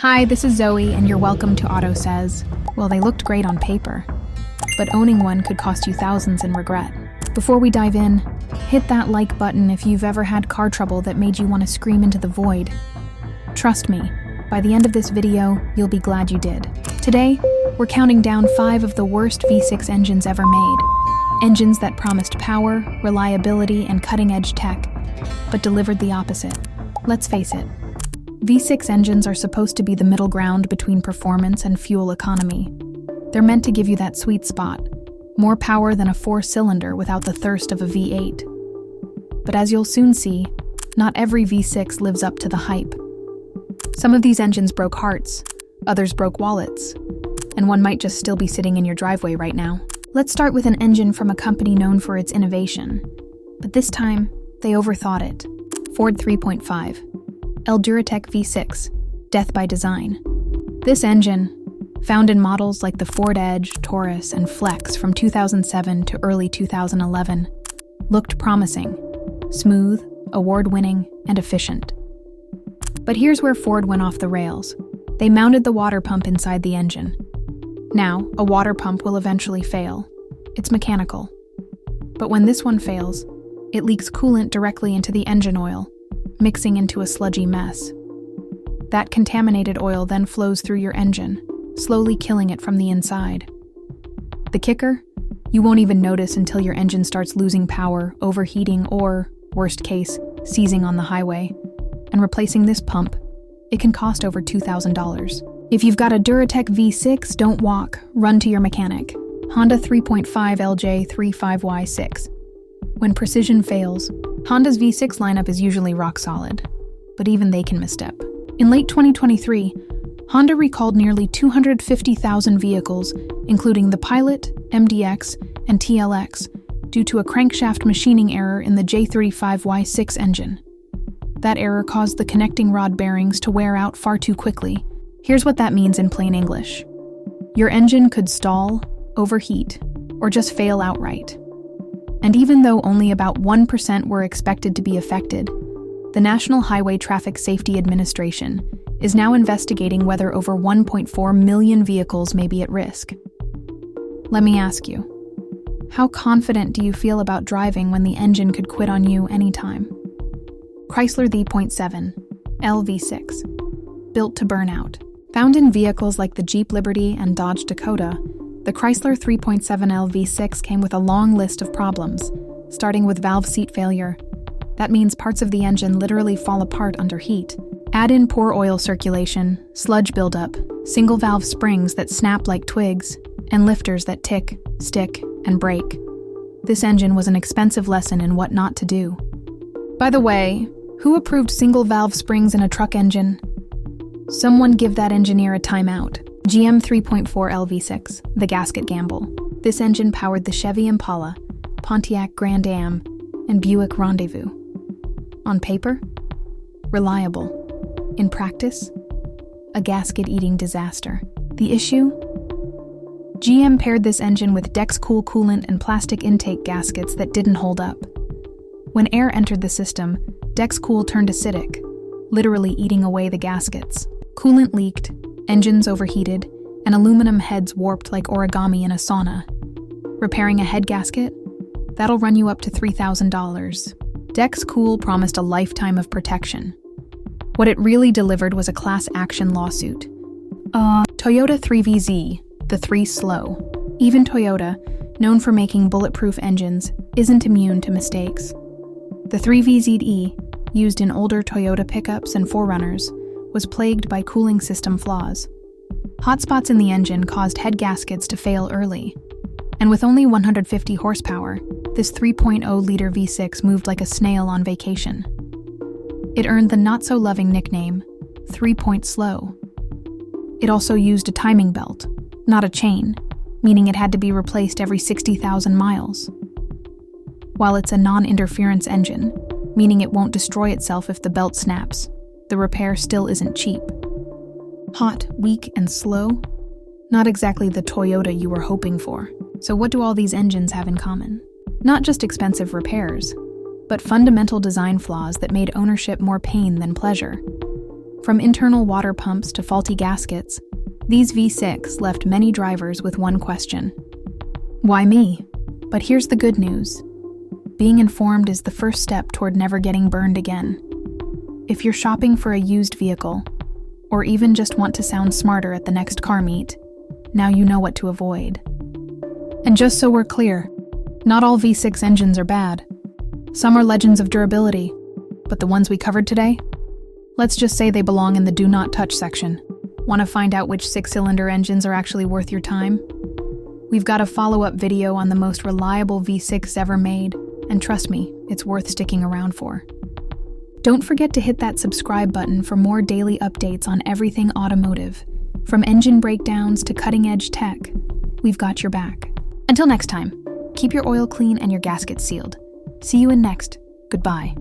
Hi, this is Zoe, and you're welcome to Auto Says. Well, they looked great on paper, but owning one could cost you thousands in regret. Before we dive in, hit that like button if you've ever had car trouble that made you want to scream into the void. Trust me, by the end of this video, you'll be glad you did. Today, we're counting down 5 of the worst V6 engines ever made. Engines that promised power, reliability, and cutting-edge tech, but delivered the opposite. Let's face it, V6 engines are supposed to be the middle ground between performance and fuel economy. They're meant to give you that sweet spot, more power than a 4-cylinder without the thirst of a V8. But as you'll soon see, not every V6 lives up to the hype. Some of these engines broke hearts, others broke wallets, and one might just still be sitting in your driveway right now. Let's start with an engine from a company known for its innovation. But this time, they overthought it. Ford 3.5. El Duratec V6, Death by Design. This engine, found in models like the Ford Edge, Taurus, and Flex from 2007 to early 2011, looked promising, smooth, award-winning, and efficient. But here's where Ford went off the rails. They mounted the water pump inside the engine. Now, a water pump will eventually fail. It's mechanical. But when this one fails, it leaks coolant directly into the engine oil, mixing into a sludgy mess. That contaminated oil then flows through your engine, slowly killing it from the inside. The kicker? You won't even notice until your engine starts losing power, overheating, or, worst case, seizing on the highway. And replacing this pump, it can cost over $2,000. If you've got a Duratec V6, don't walk, run to your mechanic. Honda 3.5 LJ35Y6. When precision fails, Honda's V6 lineup is usually rock solid, but even they can misstep. In late 2023, Honda recalled nearly 250,000 vehicles, including the Pilot, MDX, and TLX, due to a crankshaft machining error in the J35Y6 engine. That error caused the connecting rod bearings to wear out far too quickly. Here's what that means in plain English. Your engine could stall, overheat, or just fail outright. And even though only about 1% were expected to be affected, the National Highway Traffic Safety Administration is now investigating whether over 1.4 million vehicles may be at risk. Let me ask you, how confident do you feel about driving when the engine could quit on you anytime? Chrysler 3.7 LV6, built to burn out. Found in vehicles like the Jeep Liberty and Dodge Dakota, the Chrysler 3.7 LV6 came with a long list of problems, starting with valve seat failure. That means parts of the engine literally fall apart under heat. Add in poor oil circulation, sludge buildup, single valve springs that snap like twigs, and lifters that tick, stick, and break. This engine was an expensive lesson in what not to do. By the way, who approved single valve springs in a truck engine? Someone give that engineer a timeout. GM 3.4 LV6, the gasket gamble. This engine powered the Chevy Impala, Pontiac Grand Am, and Buick Rendezvous. On paper, reliable. In practice, a gasket-eating disaster. The issue? GM paired this engine with Dex-Cool coolant and plastic intake gaskets that didn't hold up. When air entered the system, Dex-Cool turned acidic, literally eating away the gaskets. Coolant leaked, engines overheated, and aluminum heads warped like origami in a sauna. Repairing a head gasket? That'll run you up to $3,000. Dex-Cool promised a lifetime of protection. What it really delivered was a class action lawsuit. Toyota 3VZ, the 3 slow. Even Toyota, known for making bulletproof engines, isn't immune to mistakes. The 3VZE, used in older Toyota pickups and 4Runners, was plagued by cooling system flaws. Hotspots in the engine caused head gaskets to fail early. And with only 150 horsepower, this 3.0-liter V6 moved like a snail on vacation. It earned the not-so-loving nickname, 3-point-slow. It also used a timing belt, not a chain, meaning it had to be replaced every 60,000 miles. While it's a non-interference engine, meaning it won't destroy itself if the belt snaps, the repair still isn't cheap. Hot, weak, and slow? Not exactly the Toyota you were hoping for. So what do all these engines have in common? Not just expensive repairs, but fundamental design flaws that made ownership more pain than pleasure. From internal water pumps to faulty gaskets, these V6 left many drivers with one question. Why me? But here's the good news. Being informed is the first step toward never getting burned again. If you're shopping for a used vehicle, or even just want to sound smarter at the next car meet, now you know what to avoid. And just so we're clear, not all V6 engines are bad. Some are legends of durability, but the ones we covered today? Let's just say they belong in the do not touch section. Want to find out which 6-cylinder engines are actually worth your time? We've got a follow-up video on the most reliable V6 ever made, and trust me, it's worth sticking around for. Don't forget to hit that subscribe button for more daily updates on everything automotive. From engine breakdowns to cutting-edge tech, we've got your back. Until next time, keep your oil clean and your gaskets sealed. See you in next. Goodbye.